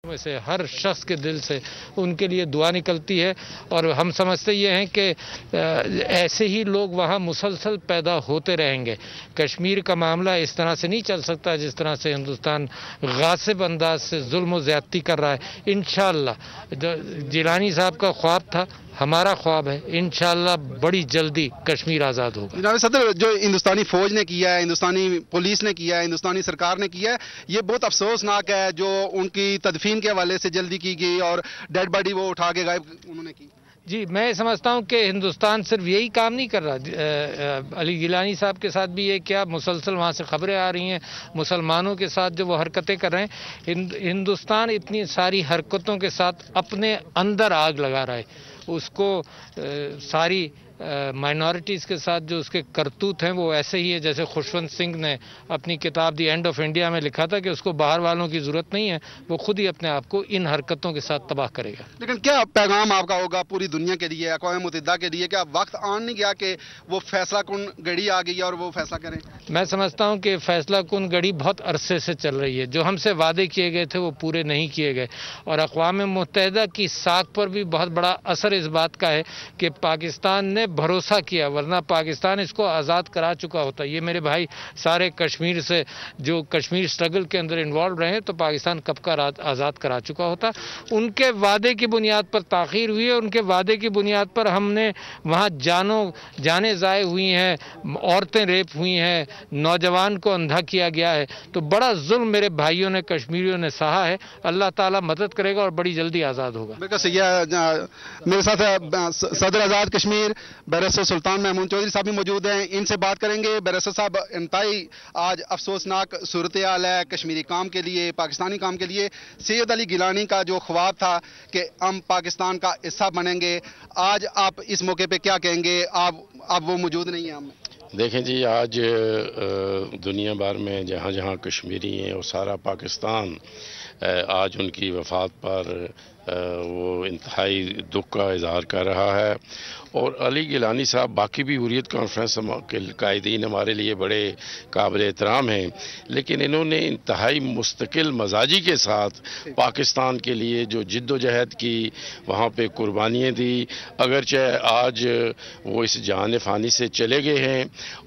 میں سے ہر شخص کے دل سے ان کے لیے دعا نکلتی ہے، اور ہم سمجھتے یہ ہیں کہ ایسے ہی لوگ وہاں مسلسل پیدا ہوتے رہیں گے۔ کشمیر کا معاملہ اس طرح سے نہیں چل سکتا جس طرح سے ہندوستان غاصب انداز سے ظلم و زیادتی کر رہا ہے۔ انشاءاللہ جیلانی صاحب کا خواب تھا، ہمارا خواب ہے، انشاءاللہ بڑی جلدی کشمیر آزاد ہوگا۔ جناب صدر، جو ہندوستانی فوج نے کیا ہے، ہندوستانی پولیس نے کیا ہے، ہندوستانی سرکار نے کیا ہے، یہ بہت افسوسناک ہے۔ جو ان کی تدفین کے حوالے سے جلدی کی گئی اور ڈیڈ باڈی وہ اٹھا کے غائب انہوں نے کی۔ جی، میں سمجھتا ہوں کہ ہندوستان صرف یہی کام نہیں کر رہا۔ علی گیلانی صاحب کے ساتھ بھی یہ کیا مسلسل وہاں سے خبریں آ رہی ہیں، مسلمانوں کے ساتھ جو وہ حرکتیں کر رہے ہیں، ہندوستان اتنی ساری حرکتوں کے ساتھ اپنے اندر آگ لگا رہا ہے۔ اس کو ساری مائنورٹیز کے ساتھ جو اس کے کرتوت ہیں وہ ایسے ہی ہے جیسے خوشونت سنگھ نے اپنی کتاب دی اینڈ آف انڈیا میں لکھا تھا کہ اس کو باہر والوں کی ضرورت نہیں ہے، وہ خود ہی اپنے آپ کو ان حرکتوں کے ساتھ تباہ کرے گا۔ لیکن کیا پیغام آپ کا ہوگا پوری دنیا کے لیے، اقوام متحدہ کے لیے؟ کیا وقت آن نہیں گیا کہ وہ فیصلہ کن گھڑی آ گئی ہے اور وہ فیصلہ کریں؟ میں سمجھتا ہوں کہ فیصلہ کن گھڑی بہت عرصے سے چل رہی ہے۔ جو ہم سے وعدے کیے گئے تھے وہ پورے نہیں کیے گئے، اور اقوام متحدہ کی ساکھ پر بھی بہت بڑا اثر اس بات کا ہے کہ پاکستان نے بھروسہ کیا، ورنہ پاکستان اس کو آزاد کرا چکا ہوتا۔ یہ میرے بھائی سارے کشمیر سے جو کشمیر سٹرگل کے اندر انوالو رہے تو پاکستان کب کا آزاد کرا چکا ہوتا۔ ان کے وعدے کی بنیاد پر تاخیر ہوئی ہے، ان کے وعدے کی بنیاد پر ہم نے وہاں جانیں ضائع ہوئی ہیں، عورتیں ریپ ہوئی ہیں، نوجوان کو اندھا کیا گیا ہے، تو بڑا ظلم میرے بھائیوں نے کشمیریوں نے سہا ہے۔ اللہ تعالیٰ مدد کرے گا اور بڑی جلدی آزاد ہوگا۔ میرے ساتھ صدر آزاد کشمیر بیرسٹر سلطان محمود چودھری صاحب بھی موجود ہیں، ان سے بات کریں گے۔ بیرسٹر صاحب، انتہائی آج افسوسناک صورتحال ہے کشمیری قوم کے لیے، پاکستانی قوم کے لیے۔ سید علی گیلانی کا جو خواب تھا کہ ہم پاکستان کا حصہ بنیں گے، آج آپ اس موقع پہ کیا کہیں گے؟ آپ وہ موجود نہیں ہیں ہم۔ دیکھیں جی، آج دنیا بھر میں جہاں جہاں کشمیری ہیں اور سارا پاکستان آج ان کی وفات پر وہ انتہائی دکھ کا اظہار کر رہا ہے، اور علی گیلانی صاحب باقی بھی حریت کانفرنس کے قائدین ہمارے لیے بڑے قابل احترام ہیں، لیکن انہوں نے انتہائی مستقل مزاجی کے ساتھ پاکستان کے لیے جو جد و جہد کی، وہاں پہ قربانیاں دی، اگرچہ آج وہ اس جہان فانی سے چلے گئے ہیں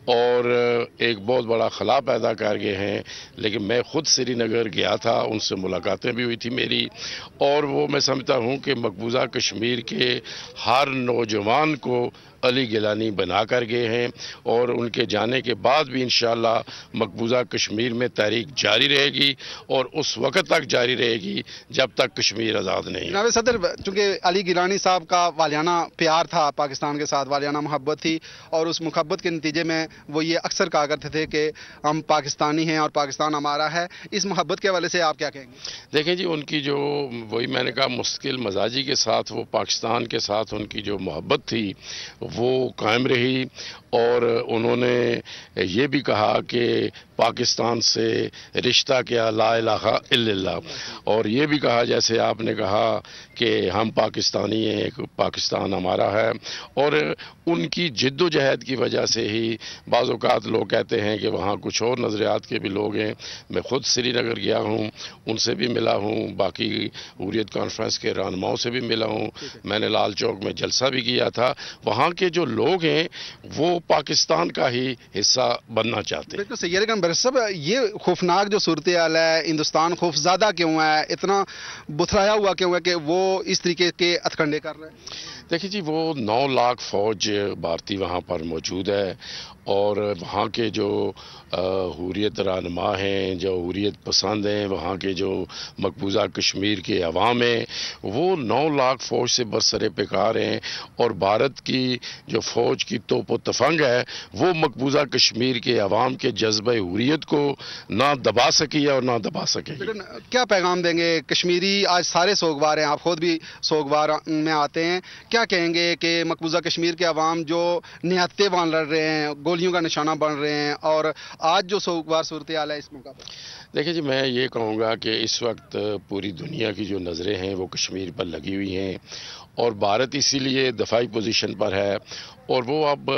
اور ایک بہت بڑا خلا پیدا کر گئے ہیں، لیکن میں خود سری نگر گیا تھا، ان سے ملاقاتیں بھی ہوئی تھی میری، اور وہ میں سمجھتا ہوں کہ مقبوضہ کشمیر کے ہر نوجوان کو علی گیلانی بنا کر گئے ہیں، اور ان کے جانے کے بعد بھی انشاءاللہ مقبوضہ کشمیر میں تحریک جاری رہے گی، اور اس وقت تک جاری رہے گی جب تک کشمیر آزاد نہیں۔ جناب صدر، چونکہ علی گیلانی صاحب کا والیانہ پیار تھا پاکستان کے ساتھ، والیانہ محبت تھی، اور اس محبت کے نتیجے میں وہ یہ اکثر کہا کرتے تھے کہ ہم پاکستانی ہیں اور پاکستان ہمارا ہے، اس محبت کے حوالے سے آپ کیا کہیں گے؟ دیکھیں جی، ان کی جو وہی میں نے کہا مستقل مزاجی کے ساتھ وہ پاکستان کے ساتھ ان کی جو محبت تھی وہ قائم رہی، اور انہوں نے یہ بھی کہا کہ پاکستان سے رشتہ کیا، لا الہ الا اللہ، اور یہ بھی کہا جیسے آپ نے کہا کہ ہم پاکستانی ہیں، پاکستان ہمارا ہے، اور ان کی جد و جہد کی وجہ سے ہی بعض اوقات لوگ کہتے ہیں کہ وہاں کچھ اور نظریات کے بھی لوگ ہیں۔ میں خود سری نگر گیا ہوں، ان سے بھی ملا ہوں، باقی حریت کانفرنس کے رہنماؤں سے بھی ملا ہوں، میں نے لال چوک میں جلسہ بھی کیا تھا۔ وہاں کے جو لوگ ہیں وہ پاکستان کا ہی حصہ بننا چاہتے ہیں۔ بالکل صحیح ہے، لیکن برسب یہ خوفناک جو صورتحال ہے، ہندوستان خوف زدہ کیوں ہے، اتنا بتھرایا ہوا کیوں ہے کہ وہ اس طریقے کے ہتھکنڈے کر رہے ہیں؟ دیکھیں جی، وہ 9 لاکھ فوج بھارتی وہاں پر موجود ہے، اور وہاں کے جو حریت رہنما ہیں، جو حریت پسند ہیں، وہاں کے جو مقبوضہ کشمیر کے عوام ہیں، وہ 9 لاکھ فوج سے برسر پیکار ہیں، اور بھارت کی جو فوج کی توپ و تفنگ ہے وہ مقبوضہ کشمیر کے عوام کے جذبہ حریت کو نہ دبا سکی ہے اور نہ دبا سکے گی۔ لیکن کیا پیغام دیں گے؟ کشمیری آج سارے سوگوار ہیں، آپ خود بھی سوگوار میں آتے ہیں، کیا کہیں گے کہ مقبوضہ کشمیر کے عوام جو نہتے وہاں لڑ رہے ہیں، گولیوں کا نشانہ بن رہے ہیں، اور آج جو سوگوار صورتحال ہے اس موقع پر؟ دیکھیں جی، میں یہ کہوں گا کہ اس وقت پوری دنیا کی جو نظریں ہیں وہ کشمیر پر لگی ہوئی ہیں، اور بھارت اسی لیے دفاعی پوزیشن پر ہے، اور وہ اب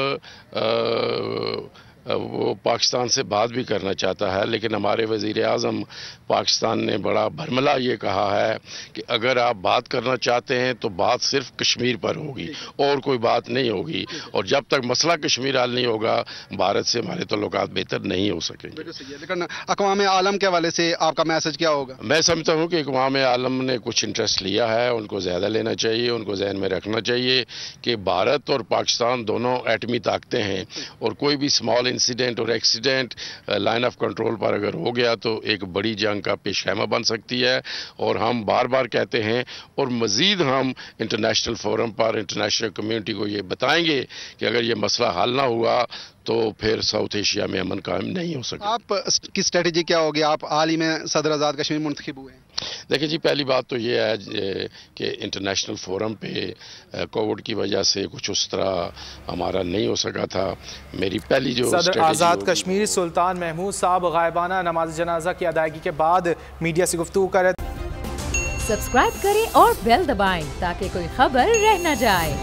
وہ پاکستان سے بات بھی کرنا چاہتا ہے، لیکن ہمارے وزیر اعظم پاکستان نے بڑا بھرملا یہ کہا ہے کہ اگر آپ بات کرنا چاہتے ہیں تو بات صرف کشمیر پر ہوگی اور کوئی بات نہیں ہوگی، اور جب تک مسئلہ کشمیر حل نہیں ہوگا بھارت سے ہمارے تعلقات بہتر نہیں ہو سکیں گے۔ لیکن اقوام عالم کے حوالے سے آپ کا میسج کیا ہوگا؟ میں سمجھتا ہوں کہ اقوام عالم نے کچھ انٹرسٹ لیا ہے، ان کو زیادہ لینا چاہیے، ان کو ذہن میں رکھنا چاہیے کہ بھارت اور پاکستان دونوں ایٹمی طاقتیں ہیں، اور کوئی بھی اسمال انسیڈنٹ اور ایکسیڈنٹ لائن آف کنٹرول پر اگر ہو گیا تو ایک بڑی جنگ کا پیش خیمہ بن سکتی ہے۔ اور ہم بار بار کہتے ہیں اور مزید ہم انٹرنیشنل فورم پر انٹرنیشنل کمیونٹی کو یہ بتائیں گے کہ اگر یہ مسئلہ حل نہ ہوا تو پھر ساؤتھ ایشیا میں امن قائم نہیں ہو سکتا۔ آپ کی اسٹریٹجی کیا ہوگی؟ آپ حال ہی میں صدر آزاد کشمیر منتخب ہوئے ہیں۔ دیکھیں جی، پہلی بات تو یہ ہے کہ انٹرنیشنل فورم پہ کووڈ کی وجہ سے کچھ اس طرح ہمارا نہیں ہو سکا تھا۔ میری پہلی جو صدر آزاد کشمیر سلطان محمود صاحب غائبانہ نماز جنازہ کی ادائیگی کے بعد میڈیا سے گفتگو کریں۔ سبسکرائب کریں اور بیل دبائیں تاکہ کوئی خبر رہ نہ جائے۔